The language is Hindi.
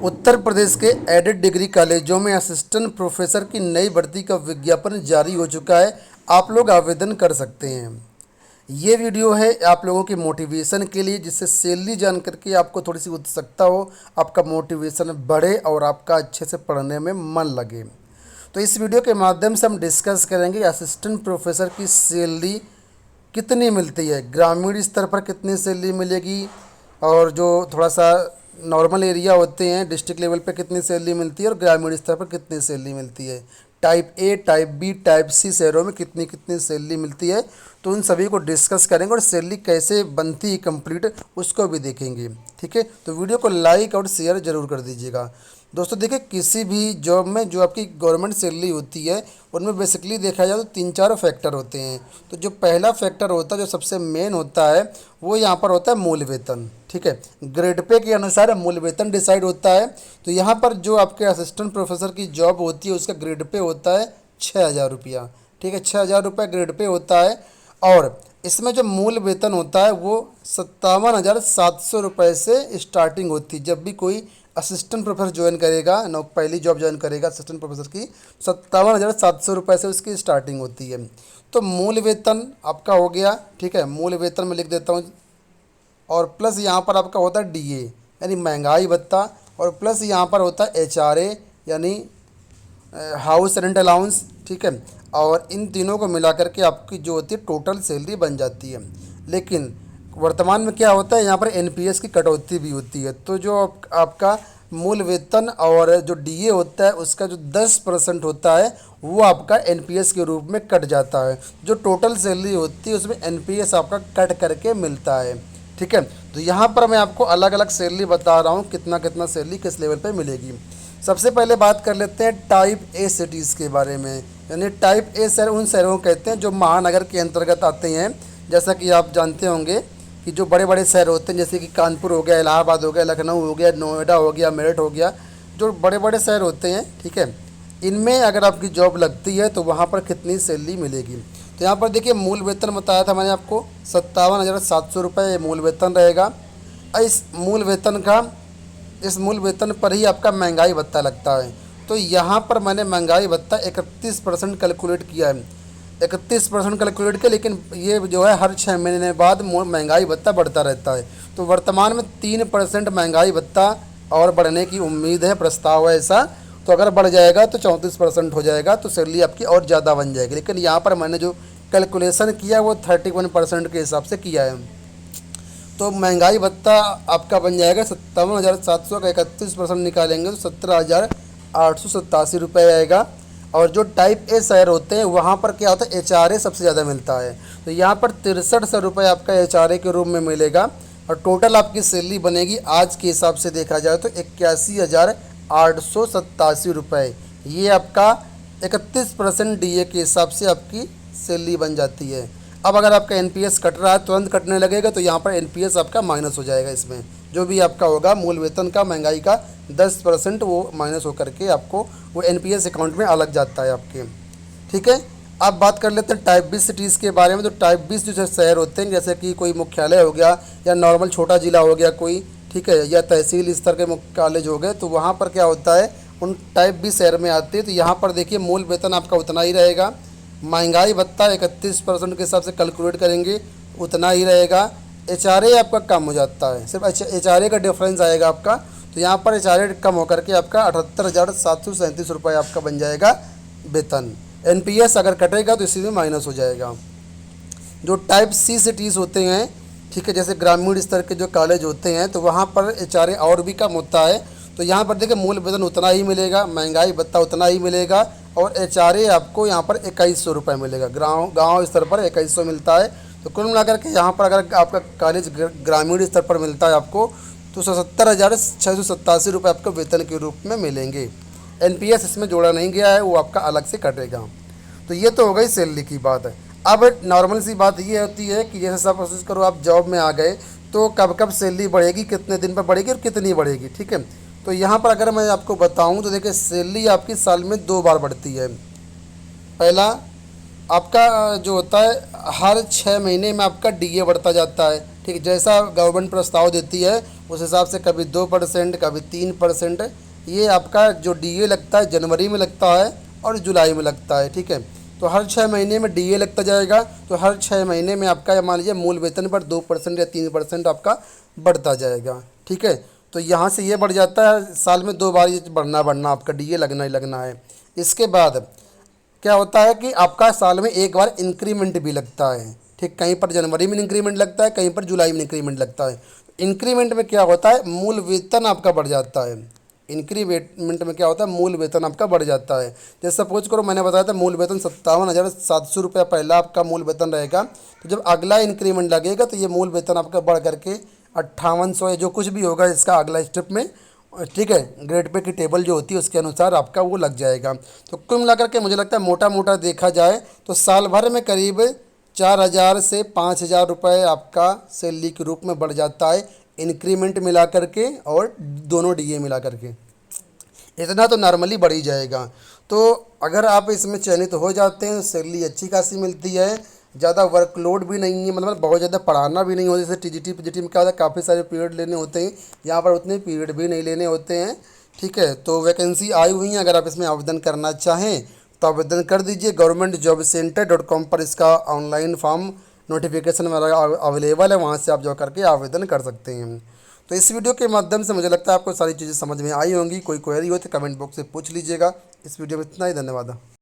उत्तर प्रदेश के एडेड डिग्री कॉलेजों में असिस्टेंट प्रोफेसर की नई भर्ती का विज्ञापन जारी हो चुका है। आप लोग आवेदन कर सकते हैं। ये वीडियो है आप लोगों की मोटिवेशन के लिए, जिससे सैलरी जान करके आपको थोड़ी सी उत्सुकता हो, आपका मोटिवेशन बढ़े और आपका अच्छे से पढ़ने में मन लगे। तो इस वीडियो के माध्यम से हम डिस्कस करेंगे असिस्टेंट प्रोफेसर की सैलरी कितनी मिलती है, ग्रामीण स्तर पर कितनी सैलरी मिलेगी, और जो थोड़ा सा नॉर्मल एरिया होते हैं डिस्ट्रिक्ट लेवल पे कितनी सैलरी मिलती है, और ग्रामीण स्तर पर कितनी सैलरी मिलती है, type A, type B, type C शहरों में कितनी कितनी सैलरी मिलती है। तो उन सभी को डिस्कस करेंगे और सैलरी कैसे बनती है कंप्लीट, उसको भी देखेंगे। ठीक है, तो वीडियो को लाइक और शेयर ज़रूर कर दीजिएगा। दोस्तों देखिए, किसी भी जॉब में जो आपकी गवर्नमेंट सैलरी होती है उनमें बेसिकली देखा जाए तो 3-4 फैक्टर होते हैं। तो जो पहला फैक्टर होता है, जो सबसे मेन होता है, वो यहाँ पर होता है मूल वेतन। ठीक है, ग्रेड पे के अनुसार मूल वेतन डिसाइड होता है। तो यहाँ पर जो आपके असिस्टेंट प्रोफेसर की जॉब होती है उसका ग्रेड पे होता है 6,000 रुपया। ठीक है, 6,000 रुपये ग्रेड पे होता है। और इसमें जो मूल वेतन होता है वो 57,700 रुपये से स्टार्टिंग होती है। जब भी कोई असिस्टेंट प्रोफेसर ज्वाइन करेगा, नौ पहली जॉब ज्वाइन करेगा असिस्टेंट प्रोफेसर की, 57,700 रुपये से उसकी स्टार्टिंग होती है। तो मूल वेतन आपका हो गया। ठीक है, मूल वेतन में लिख देता हूँ, और प्लस यहाँ पर आपका होता है डीए यानी महंगाई भत्ता, और प्लस यहाँ पर होता है एचआरए यानी हाउस रेंट अलाउंस। ठीक है, और इन तीनों को मिला करके आपकी जो होती है टोटल सैलरी बन जाती है। लेकिन वर्तमान में क्या होता है, यहाँ पर एनपीएस की कटौती भी होती है। तो जो आपका मूल वेतन और जो डीए होता है उसका जो 10% होता है वो आपका एनपीएस के रूप में कट जाता है। जो टोटल सैलरी होती है उसमें एनपीएस आपका कट करके मिलता है। ठीक है, तो यहाँ पर मैं आपको अलग अलग सैलरी बता रहा हूँ, कितना कितना सैलरी किस लेवल पे मिलेगी। सबसे पहले बात कर लेते हैं टाइप ए सिटीज़ के बारे में। यानी टाइप ए शहर उन शहरों को कहते हैं जो महानगर के अंतर्गत आते हैं। जैसा कि आप जानते होंगे कि जो बड़े बड़े शहर होते हैं, जैसे कि कानपुर हो गया, इलाहाबाद हो गया, लखनऊ हो गया, नोएडा हो गया, मेरठ हो गया, जो बड़े बड़े शहर होते हैं, ठीक है, इनमें अगर आपकी जॉब लगती है तो वहाँ पर कितनी सैलरी मिलेगी। तो यहाँ पर देखिए, मूल वेतन बताया था मैंने आपको 57,700 रुपये मूल वेतन रहेगा। इस मूल वेतन का इस मूल वेतन पर ही आपका महंगाई भत्ता लगता है। तो यहाँ पर मैंने महंगाई भत्ता 31% कैलकुलेट किया है, 31% कैलकुलेट किया। लेकिन ये जो है हर 6 महीने बाद महंगाई भत्ता बढ़ता रहता है। तो वर्तमान में 3% महंगाई भत्ता और बढ़ने की उम्मीद है, प्रस्ताव है ऐसा। तो अगर बढ़ जाएगा तो 34% हो जाएगा, तो सैलरी आपकी और ज़्यादा बन जाएगी। लेकिन यहाँ पर मैंने जो कैलकुलेशन किया वो 31% के हिसाब से किया है। तो महंगाई भत्ता आपका बन जाएगा 57,700 का 31% निकालेंगे तो 17,887 रुपये आएगा। और जो टाइप ए शहर होते हैं वहाँ पर क्या होता है, एचआरए सबसे ज़्यादा मिलता है। तो यहाँ पर 6300 रुपये आपका एचआरए के रूप में मिलेगा। और टोटल आपकी सैलरी बनेगी आज के हिसाब से देखा जाए तो 81,887 रुपये। ये आपका 31% डीए के हिसाब से आपकी सैलरी बन जाती है। अब अगर आपका एनपीएस कट रहा है, तुरंत कटने लगेगा, तो यहाँ पर एनपीएस आपका माइनस हो जाएगा। इसमें जो भी आपका होगा मूल वेतन का, महंगाई का 10% वो माइनस होकर के आपको वो एनपीएस अकाउंट में अलग जाता है आपके। ठीक है, अब बात कर लेते हैं टाइप बी सिटीज़ के बारे में। तो टाइप बी जो शहर होते हैं, जैसे कि कोई मुख्यालय हो गया या नॉर्मल छोटा जिला हो गया कोई, ठीक है, या तहसील स्तर के कॉलेज हो गए, तो वहाँ पर क्या होता है, उन टाइप बी शहर में आते हैं। तो यहाँ पर देखिए मूल वेतन आपका उतना ही रहेगा, महंगाई भत्ता 31% के हिसाब से कैलकुलेट करेंगे उतना ही रहेगा। एचआरए आपका कम हो जाता है, सिर्फ एचआरए का डिफरेंस आएगा आपका। तो यहाँ पर एचआरए कम होकर के आपका 78,737 रुपये आपका बन जाएगा वेतन। एनपीएस अगर कटेगा तो इसी में माइनस हो जाएगा। जो टाइप सी सिटीज़ होते हैं, ठीक है, जैसे ग्रामीण स्तर के जो कॉलेज होते हैं, तो वहाँ पर एचआरए और भी कम होता है। तो यहाँ पर देखिए मूल वेतन उतना ही मिलेगा, महंगाई भत्ता उतना ही मिलेगा, और एचआरए आपको यहाँ पर 2100 रुपये मिलेगा। गांव स्तर पर 2100 मिलता है। तो कुल मिलाकर के यहाँ पर अगर आपका कॉलेज ग्रामीण स्तर पर मिलता है आपको, तो 77,687 रुपये आपको वेतन के रूप में मिलेंगे। एनपीएस इसमें जोड़ा नहीं गया है, वो आपका अलग से कटेगा। तो ये तो हो गई सैलरी की बात है। अब नॉर्मल सी बात ये होती है कि जैसे सब कोशिश करो आप जॉब में आ गए, तो कब कब सैलरी बढ़ेगी, कितने दिन पर बढ़ेगी और कितनी बढ़ेगी। ठीक है, तो यहाँ पर अगर मैं आपको बताऊँ तो देखिए, सैलरी आपकी साल में 2 बार बढ़ती है। पहला आपका जो होता है हर 6 महीने में आपका डीए बढ़ता जाता है। ठीक है, जैसा गवर्नमेंट प्रस्ताव देती है उस हिसाब से कभी 2%, कभी 3%, ये आपका जो डीए लगता है जनवरी में लगता है और जुलाई में लगता है। ठीक है, तो हर 6 महीने में डीए लगता जाएगा, तो हर 6 महीने में आपका मान लीजिए मूल वेतन पर 2% या 3% आपका बढ़ता जाएगा। ठीक है, तो यहाँ से ये बढ़ जाता है, साल में 2 बार ये बढ़ना आपका डीए लगना ही लगना है। इसके बाद क्या होता है कि आपका साल में एक बार इंक्रीमेंट भी लगता है। ठीक, कहीं पर जनवरी में इंक्रीमेंट लगता है, कहीं पर जुलाई में इंक्रीमेंट लगता है। इंक्रीमेंट में क्या होता है, मूल वेतन आपका बढ़ जाता है। इंक्रीमेंट में क्या होता है, मूल वेतन आपका बढ़ जाता है। जैसे सपोज करो मैंने बताया था मूल वेतन 57,700 रुपया पहला आपका मूल वेतन रहेगा, तो जब अगला इंक्रीमेंट लगेगा तो ये मूल वेतन आपका बढ़ करके 5800 या जो कुछ भी होगा इसका अगला स्टेप में, ठीक है, ग्रेड पे की टेबल जो होती है उसके अनुसार आपका वो लग जाएगा। तो कुल मिलाकर के मुझे लगता है मोटा मोटा देखा जाए तो साल भर में करीब 4,000 से 5,000 रुपये आपका सैलरी के रूप में बढ़ जाता है, इंक्रीमेंट मिला करके और दोनों डीए मिला करके। इतना तो नॉर्मली बढ़ ही जाएगा। तो अगर आप इसमें चयनित हो जाते हैं तो सैलरी अच्छी खासी मिलती है, ज़्यादा वर्कलोड भी नहीं है, मतलब बहुत ज़्यादा पढ़ाना भी नहीं होता। जैसे टीजीटी पीजीटी में क्या होता है, काफ़ी सारे पीरियड लेने होते हैं, यहाँ पर उतने पीरियड भी नहीं लेने होते हैं। ठीक है, तो वैकेंसी आई हुई है, अगर आप इसमें आवेदन करना चाहें तो आवेदन कर दीजिए। governmentjobcenter.com पर इसका ऑनलाइन फॉर्म नोटिफिकेशन वगैरह अवेलेबल है, वहाँ से आप जा करके आवेदन कर सकते हैं। तो इस वीडियो के माध्यम से मुझे लगता है आपको सारी चीज़ें समझ में आई होंगी। कोई क्वेरी हो तो कमेंट बॉक्स से पूछ लीजिएगा। इस वीडियो में इतना ही, धन्यवाद।